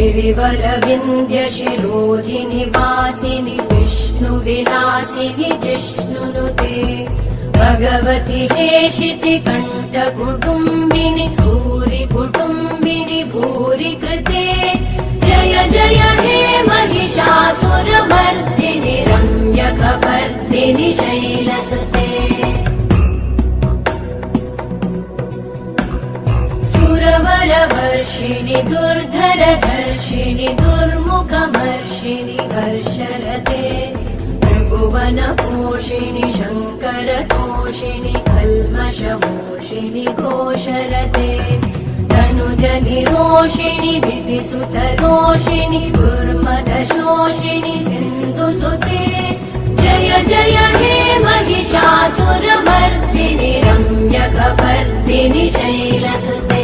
गिरिवरविन्ध्यशिरोधिनि वासिनि विष्णुविलासिनि जिष्णुनुते भगवति हेशिति कण्ठकुटुम्बिनि भूरि कुटुम्बिनि भूरि कृते जय जय हे महिषासुरमर्दिनि रम्यकपर्दिनि शैलसुते सुरवरवर्षिणि दुर्धरधर्षिणि दुर्मुखमर्षिणि हर्षरते त्रिभुवनपोषिणि शङ्करतोषिणि कल्मषमोषिणि घोषरते तनुजनिरोषिणि दितिसुतरोषिणि दुर्मदशोषिणि सिन्धुसुते जय जय हे महिषासुरमर्दिनि रम्यकपर्दिनि शैलसुते